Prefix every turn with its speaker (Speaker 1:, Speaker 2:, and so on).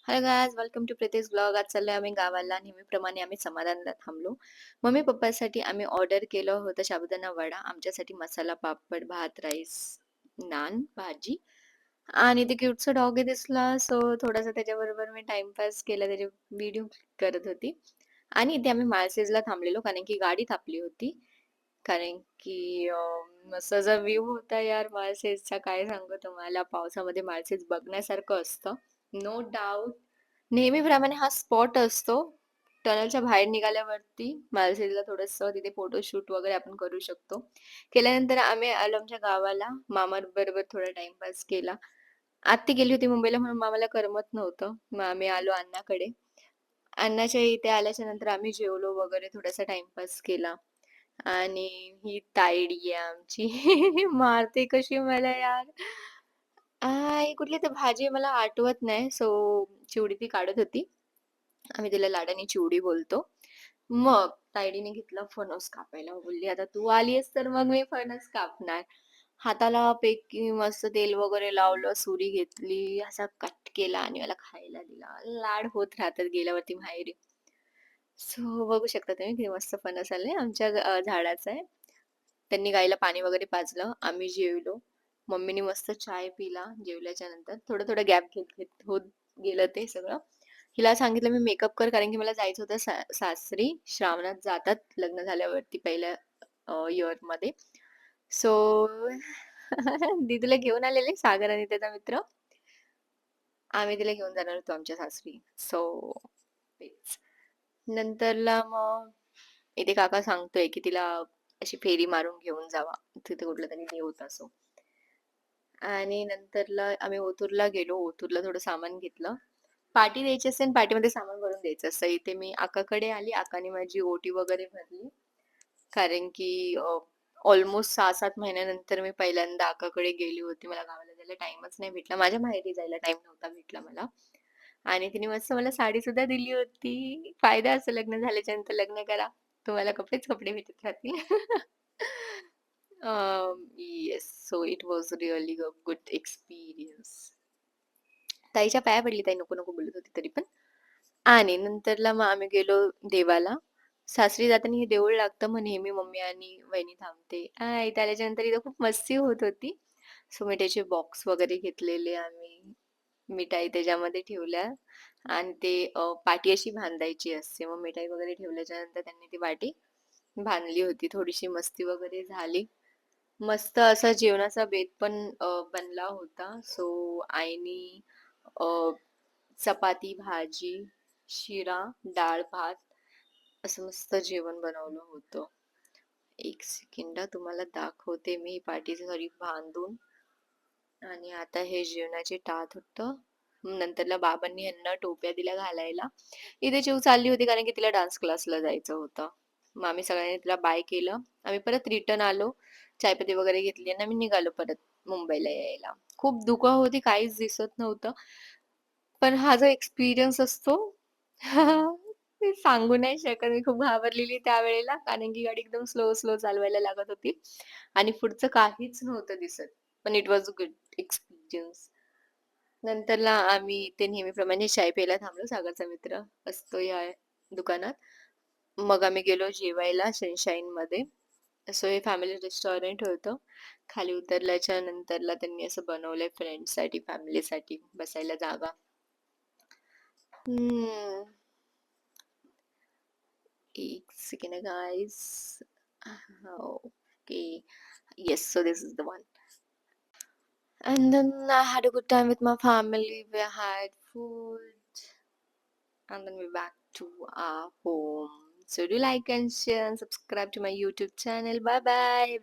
Speaker 1: Hello guys, welcome to Preeti's blog. आज चाललोय आम्ही गावाला. नेहमीप्रमाणे आम्ही समाधानला थांबलो. मम्मी पप्पासाठी आम्ही ऑर्डर केलं होतं साबुदाणा वडा, आमच्यासाठी मसाला पापड, भात, राईस, नान, भाजी आणि ते क्यूटचा डॉगी दिसला, सो थोडासा त्याच्याबरोबर मी टाईमपास केला. त्याचे व्हिडिओ करत होती आणि इथे आम्ही माळशेजला थांबलेलो कारण की गाडी थांबली होती. कारण की मस्त असा व्ह्यू होता यार माळशेजचा, काय सांगू तुम्हाला. पावसामध्ये माळशेज बघण्यासारखं असतं. No doubt. नेहमीप्रमाणे हा स्पॉट असतो. टनेलच्या बाहेर निघाल्यावरती माळशेजला थोडंसं तिथे फोटोशूट वगैरे आपण करू शकतो. केल्यानंतर आम्ही आलो आमच्या गावाला. मामाबरोबर थोडा टाईमपास केला. आत्ती गेली होती मुंबईला म्हणून मामाला करमत नव्हतं. मग आम्ही आलो अण्णाकडे. अण्णाच्या इथे आल्याच्या नंतर आम्ही जेवलो वगैरे, थोडासा टाईमपास केला. आणि ही तायडी आहे आमची. मारते कशी मला यार. ही कुठली तर भाजी आहे मला आठवत नाही. सो चिवडी ती काढत होती. आम्ही तिला लाडाने चिवडी बोलतो. मग तायडीने घेतला फणस कापायला. बोलली, "आता तू आलीयेस तर मग मी फणस कापणार." हाताला पैकी मस्त तेल वगैरे लावलं, सुरी घेतली, असा कट केला आणि मला खायला दिला. लाड होत राहतात गेल्यावरती माहेरी. सो बघू शकता तुम्ही किती मस्त फणस आलंय. आमच्या झाडाचं आहे. त्यांनी गाईला पाणी वगैरे पाजलं. आम्ही जेवलो. मम्मीनी मस्त चाय पिला जेवल्याच्या नंतर. थोडं-थोडं गॅप घेत-घेत होत गेलं ते सगळं. हिला सांगितलं मी मेकअप कर कारण की मला जायचं होतं सासरी. श्रावणात जातात लग्न झाल्यावरती पहिल्या इयरमध्ये. सो दीदीला घेऊन आलेले सागर आणि त्याचा मित्र. आम्ही तिला घेऊन जाणार होतो आमच्या सासरी. सो तेच. नंतरला मग इथे काका सांगतोय, की तिला अशी फेरी मारून घेऊन जावा. तिथे कुठलातरी देव होता सो. आणि नंतरला आम्ही ओतूरला गेलो. ओतूरला थोडं सामान घेतलं. पार्टी द्यायची असते आणि पार्टीमध्ये सामान भरून द्यायचं असतं. इथे मी आकाकडे आली. आकाने माझी ओटी वगैरे भरली. कारण की ऑलमोस्ट 6-7 महिन्यानंतर मी पहिल्यांदा आकाकडे गेली होती. मला गावाला जायला टाईमच नाही भेटला. माझ्या माहेरी जायला टाईम नव्हता भेटला मला. आणि तिने मस्त मला साडीसुद्धा दिली होती. फायदा असतो लग्न झाल्याच्या नंतर लग्न करा. तुम्हाला कपडेच कपडे भेटत राहतील. Yes. So it was really a good experience. ताईच्या पाया पडली. ताई नको, नको बोलत होती तरी पण. आणि नंतरला मग आम्ही गेलो देवाला. सासरी जाताना हे देऊळ लागतं, मग नेहमी मम्मी आणि वहिनी थांबते. इथे आल्याच्यानंतर इथं खूप मस्ती होत होती. सो मिठाईचे बॉक्स वगैरे घेतलेले आम्ही. मिठाई त्याच्यामध्ये ठेवल्या आणि ते पाटी अशी बांधायची असते. मग मिठाई वगैरे ठेवल्याच्या नंतर त्यांनी ती पाटी बांधली होती. थोडीशी मस्ती वगैरे झाली. मस्त असा जेवणाचा बेत पण बनला होता. सो आईनी अ, चपाती, भाजी, शिरा, डाळ-भात असं मस्त जेवण बनवलं होतं. एक सेकंद तुम्हाला दाखवते मी पाटी घरी बांधून. आणि आता हे जेवणाचे टाट होतं. नंतरला बाबांनी यांना टोप्या दिल्या घालायला. इथे चिऊ चालली होती कारण की तिला डान्स क्लासला जायचं होतं. मग आम्ही सगळ्यांनी तिला बाय केलं. आम्ही परत रिटर्न आलो. चायपत्ती वगैरे घेतली आणि आम्ही निघालो परत मुंबईला यायला. खूप धुकं होती, काहीच दिसत नव्हतं. पण हा जो एक्सपिरियन्स असतो मी सांगू नाही शकत. मी खूप घाबरलेली त्यावेळेला कारण की गाडी एकदम स्लो चालवायला लागत होती आणि पुढचं काहीच नव्हतं दिसत. पण it was a good experience. नंतरला आम्ही ते नेहमीप्रमाणे चाय प्यायला थांबलो. सागरचा मित्र असतो या दुकानात. मग आम्ही गेलो जेवायला सनशाईनमध्ये. सो हे फॅमिली रेस्टॉरंट होतं. खाली उतरल्याच्या नंतरला त्यांनी असं बनवलंय फ्रेंड्ससाठी, फॅमिलीसाठी बसायला जागा. हम्म. एक second guys. Okay. Yes, so this is the one. And then I had a good time with my family. We had food, and then we back to our home. So do like and share and subscribe to my YouTube channel. Bye bye.